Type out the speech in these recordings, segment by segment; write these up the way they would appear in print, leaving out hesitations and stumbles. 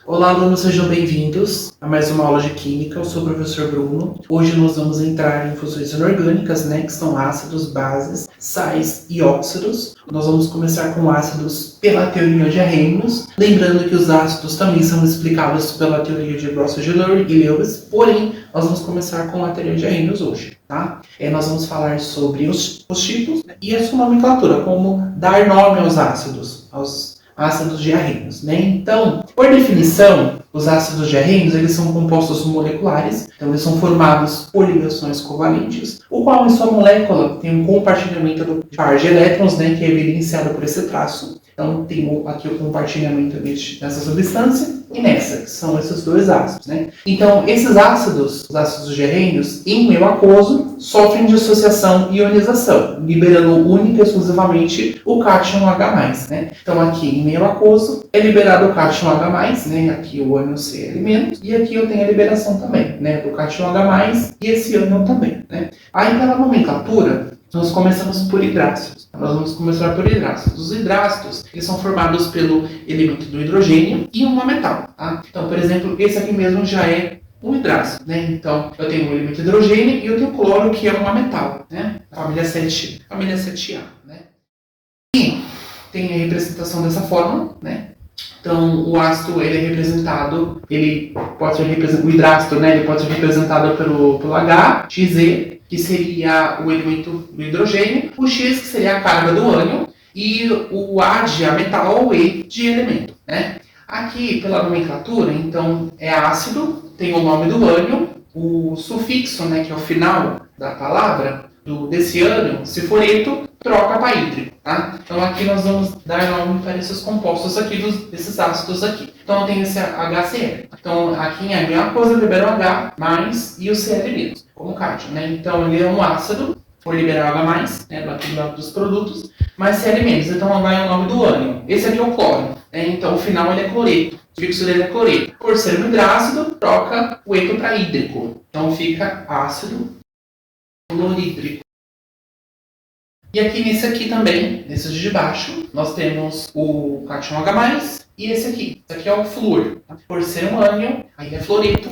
Olá, alunos, sejam bem-vindos a mais uma aula de Química. Eu sou o professor Bruno. Hoje nós vamos entrar em funções inorgânicas, que são ácidos, bases, sais e óxidos. Nós vamos começar com ácidos pela teoria de Arrhenius. Lembrando que os ácidos também são explicados pela teoria de Grossman e Lewis, porém, nós vamos começar com a teoria de Arrhenius hoje, tá? Nós vamos falar sobre os tipos e a sua nomenclatura, como dar nome aos ácidos de Arrhenius, Então, por definição, os ácidos de Arrhenius, eles são compostos moleculares, então eles são formados por ligações covalentes, o qual em sua molécula tem um compartilhamento de par de elétrons, que é evidenciado por esse traço. Então, tem aqui o compartilhamento nessa substância e nessa, que são esses dois ácidos, Então, esses ácidos, os ácidos de Arrhenius, em meio aquoso, sofrem de associação e ionização, liberando única e exclusivamente o cátion H+, Então, aqui em meio aquoso, é liberado o cátion H+, aqui o ânion Cl-, e aqui eu tenho a liberação também, do cátion H+, e esse ânion também, Aí, pela nomenclatura, nós começamos por hidrácidos. Nós vamos começar por hidrácidos. Os hidrácidos, eles são formados pelo elemento do hidrogênio e uma metal, Então, por exemplo, esse aqui mesmo já é um hidrácido, Então, eu tenho o elemento hidrogênio e eu tenho o cloro, que é uma metal, Família 7A, E tem a representação dessa forma, Então, o ácido, ele é representado, o hidrácido, ele pode ser representado pelo H, XE, que seria o elemento do hidrogênio, o X, que seria a carga do ânion, e o A de a metal, o E de elemento, Aqui, pela nomenclatura, então, é ácido, tem o nome do ânion, o sufixo, que é o final da palavra, desse ânion, se for eto, troca para hídrico, Então, aqui nós vamos dar nome para esses compostos aqui, desses ácidos aqui. Então, eu tenho esse HCl. Então, aqui em a mesma coisa, eu libero o H+, e o Cl-, como cátion, Então, ele é um ácido, por liberar H+, do lado dos produtos, mas Cl-. Então, vai o nome do ânion. Esse aqui é o cloro, Então, o final ele é cloreto. O fixo dele é cloreto. Por ser um hidrácido, troca o eto para hídrico. Então, fica ácido clorídrico. E aqui nesse aqui também, nesse de baixo, nós temos o cátion H+, e esse aqui. Esse aqui é o flúor. Por ser um ânion, aí é fluoreto,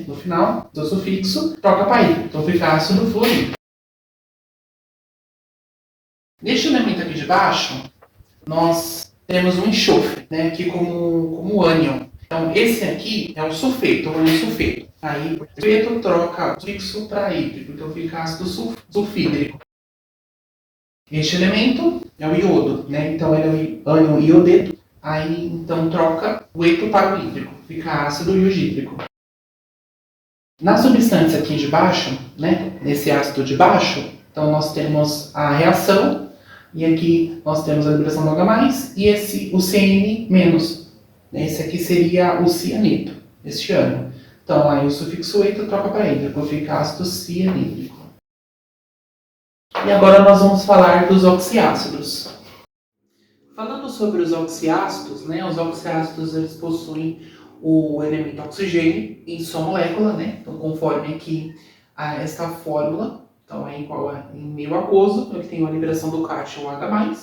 no final do sufixo, troca para hídrico. Então fica ácido fluorídrico. Neste elemento aqui de baixo, nós temos um enxofre, aqui como ânion. Então esse aqui é o sulfeto, o ânion sulfeto. Aí o sulfeto troca o sufixo para hídrico, então fica ácido sulfídrico. Este elemento é o iodo, Então ele é o ânion iodeto, aí então troca o eto para o hídrico, fica ácido iogídrico. Na substância aqui de baixo, nesse ácido de baixo, então nós temos a reação, e aqui nós temos a liberação do H+, e o CN-. Esse aqui seria o cianeto, este ânion. Então aí o sufixo eto troca para hídrico, fica ácido cianídrico. E agora nós vamos falar dos oxiácidos. Falando sobre os oxiácidos, os oxiácidos eles possuem o elemento oxigênio em sua molécula, Então, conforme aqui esta fórmula, então é igual em meio aquoso, eu tenho a liberação do cátion H+,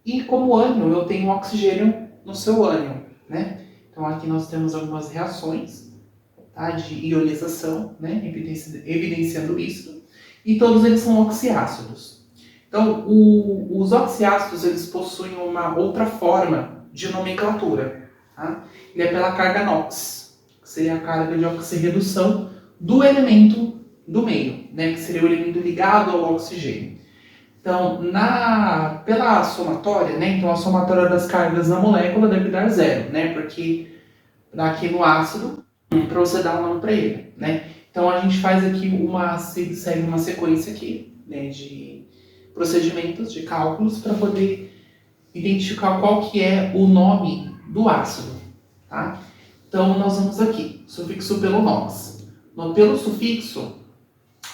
e como ânion eu tenho oxigênio no seu ânion, Então, aqui nós temos algumas reações, de ionização, evidenciando isso. E todos eles são oxiácidos. Então, os oxiácidos eles possuem uma outra forma de nomenclatura. Ele é pela carga NOx, que seria a carga de oxirredução do elemento do meio, que seria o elemento ligado ao oxigênio. Então, pela somatória, então a somatória das cargas na molécula deve dar 0, porque aqui no ácido, para você dar um nome para ele, Então, a gente faz aqui segue uma sequência aqui, de procedimentos, de cálculos, para poder identificar qual que é o nome do ácido, Então, nós vamos aqui, sufixo pelo NOx. Pelo sufixo,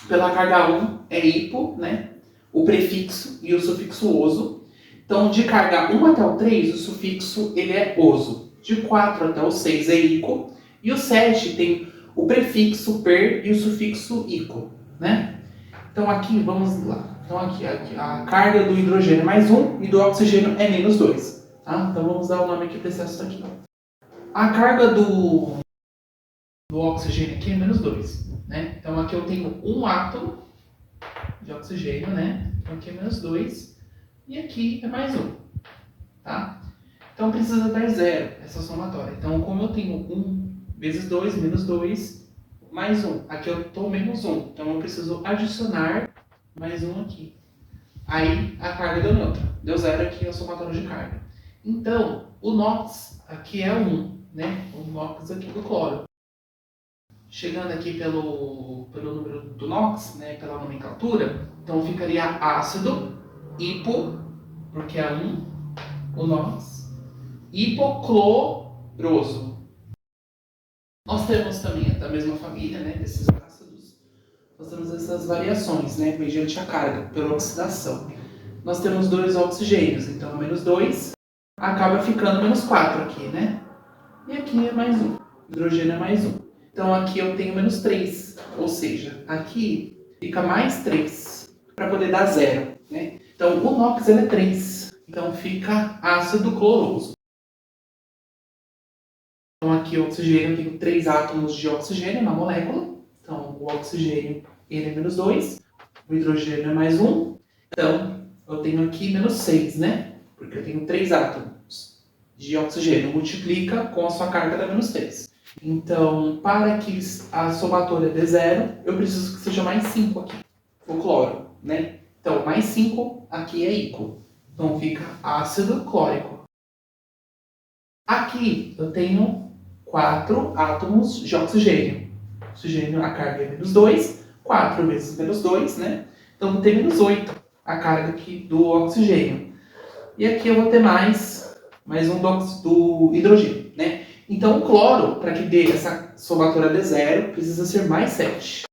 pela carga 1 é hipo, o prefixo e o sufixo oso. Então, de carga 1 até o 3, o sufixo ele é oso. De 4 até o 6 é ico. E o 7 tem o prefixo per e o sufixo ico, Então aqui, vamos lá. Então aqui a carga do hidrogênio é +1 e do oxigênio é -2, Então vamos dar o nome aqui para esse ácido aqui. A carga do oxigênio aqui é menos 2, né? Então aqui eu tenho um átomo de oxigênio, né? Então aqui é menos 2 e aqui é mais 1, tá? Então precisa dar zero, essa somatória. Então como eu tenho 1 vezes 2, menos 2, mais 1. Aqui eu estou menos 1, então eu preciso adicionar mais 1 aqui. Aí a carga deu neutra, deu zero aqui a somatória de carga. Então o NOx aqui é 1, né? O NOx aqui do cloro. Chegando aqui pelo número do NOx, né, pela nomenclatura, então ficaria ácido hipo, porque é 1, o NOx, hipocloroso. Nós temos também da mesma família, né, desses ácidos, nós temos essas variações, né, mediante a carga, pela oxidação. Nós temos 2 oxigênios, então menos 2, acaba ficando menos 4 aqui, né? E aqui é mais 1, hidrogênio é mais 1. Então aqui eu tenho menos 3, ou seja, aqui fica mais 3, para poder dar zero, né? Então o NOx ele é 3, então fica ácido cloroso. Então aqui o oxigênio, eu tenho 3 átomos de oxigênio na molécula, então o oxigênio ele é menos 2, o hidrogênio é mais 1, então eu tenho aqui menos 6, né? Porque eu tenho 3 átomos de oxigênio, multiplica com a sua carga da menos 3. Então, para que a somatória dê zero, eu preciso que seja mais 5 aqui, o cloro, né? Então, mais 5 aqui é íquo. Então, fica ácido clórico. Aqui eu tenho 4 átomos de oxigênio. Oxigênio, a carga é menos 2, 4 vezes menos 2, né? Então, vou ter menos 8 a carga aqui do oxigênio. E aqui eu vou ter mais um do hidrogênio, né? Então, o cloro, para que dê essa somatória de zero, precisa ser mais 7.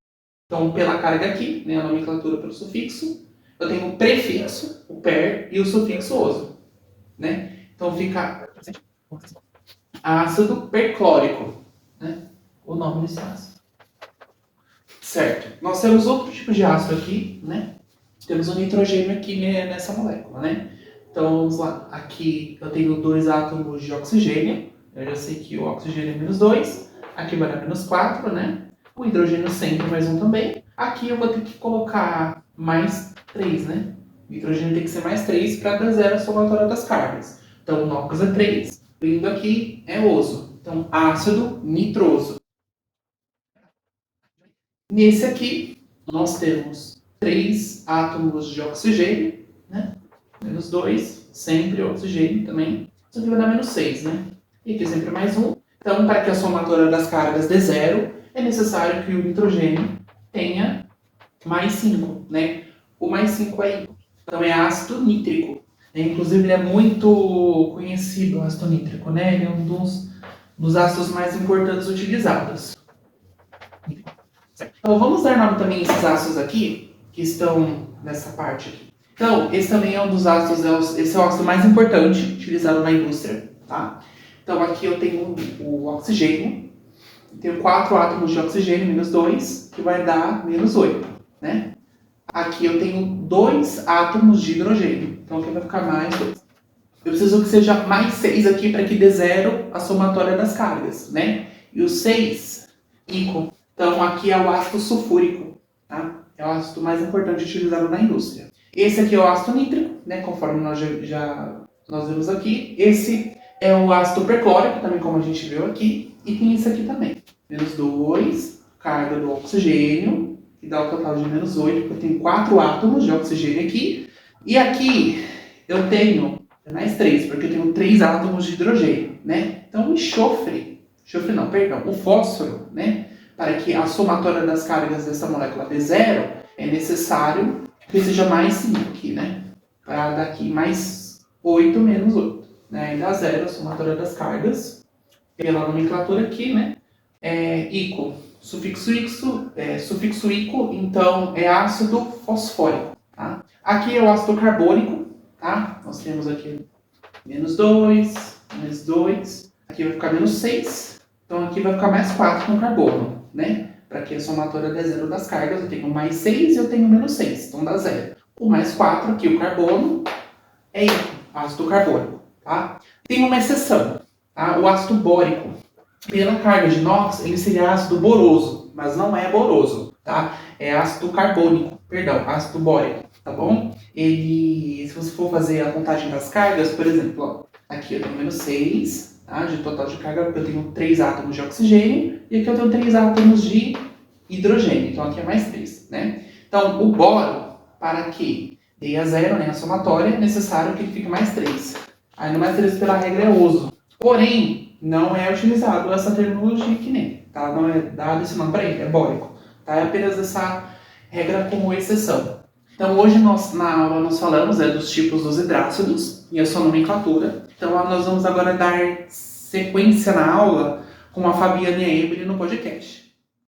Então, pela carga aqui, né, a nomenclatura pelo sufixo, eu tenho o prefixo, o per, e o sufixo oso, né? Então, fica ácido perclórico, né? O nome desse ácido. Certo. Nós temos outro tipo de ácido aqui, né? Temos o nitrogênio aqui nessa molécula, né? Então, vamos lá. Aqui eu tenho 2 átomos de oxigênio. Eu já sei que o oxigênio é menos 2, aqui vai dar menos 4, né? O hidrogênio sempre mais 1 também. Aqui eu vou ter que colocar mais 3, né? O hidrogênio tem que ser mais 3 para dar zero a somatória das cargas. Então o NOx é 3, vindo aqui é oso. Então ácido nitroso. Nesse aqui nós temos 3 átomos de oxigênio, né? Menos 2, sempre oxigênio também. Isso aqui vai dar menos 6, né? E aqui sempre mais 1. Então, para que a somatória das cargas dê zero, é necessário que o nitrogênio tenha mais 5, né? O mais 5 é íquo. Então, é ácido nítrico. Inclusive, ele é muito conhecido, o ácido nítrico, né? Ele é um dos ácidos mais importantes utilizados. Então, vamos dar nome também a esses ácidos aqui, que estão nessa parte aqui. Então, esse também é um dos ácidos, esse é o ácido mais importante utilizado na indústria, tá? Então, aqui eu tenho o oxigênio, tenho 4 átomos de oxigênio, menos 2, que vai dar menos 8, né? Aqui eu tenho 2 átomos de hidrogênio, então aqui vai ficar mais 2. Eu preciso que seja mais 6 aqui para que dê zero a somatória das cargas, né? E o 6, íquo. Então, aqui é o ácido sulfúrico, tá? É o ácido mais importante utilizado na indústria. Esse aqui é o ácido nítrico, né? Conforme nós vimos aqui. Esse é o ácido perclórico, também como a gente viu aqui. E tem esse aqui também. Menos 2, carga do oxigênio, que dá o total de menos 8, porque eu tenho 4 átomos de oxigênio aqui. E aqui eu tenho mais 3, porque eu tenho 3 átomos de hidrogênio, né? Então o o fósforo, né? Para que a somatória das cargas dessa molécula dê zero, é necessário que seja mais 5 aqui, né? Para dar aqui mais 8 menos 8. Né? E dá zero a somatória das cargas. Pela nomenclatura aqui, né? Íquo. Sufixo íquo, então é ácido fosfórico. Tá? Aqui é o ácido carbônico. Tá? Nós temos aqui menos 2, mais 2. Aqui vai ficar menos 6. Então aqui vai ficar mais 4 com carbono, né? Para que a somatória dê zero das cargas, eu tenho mais 6 e eu tenho menos 6, então dá zero. O mais 4 aqui, o carbono, é íquo, ácido carbônico, tá? Tem uma exceção. Tá? O ácido bórico, pela carga de inox, ele seria ácido boroso, mas não é boroso, tá? É ácido carbônico, perdão, ácido bórico, tá bom? Ele, se você for fazer a contagem das cargas, por exemplo, ó, aqui eu tenho menos 6, tá? De total de carga, porque eu tenho 3 átomos de oxigênio, e aqui eu tenho 3 átomos de hidrogênio, então aqui é mais 3, né? Então, o boro, para que dê a zero, né, a somatória, é necessário que ele fique mais 3. Aí no mais 3 pela regra é uso. Porém, não é utilizado essa terminologia aqui nem, tá? Não é dado esse nome para ele, é bórico. Tá? É apenas essa regra como exceção. Então hoje na aula nós falamos dos tipos dos hidrácidos e a sua nomenclatura. Então nós vamos agora dar sequência na aula com a Fabiana e a Emily no podcast.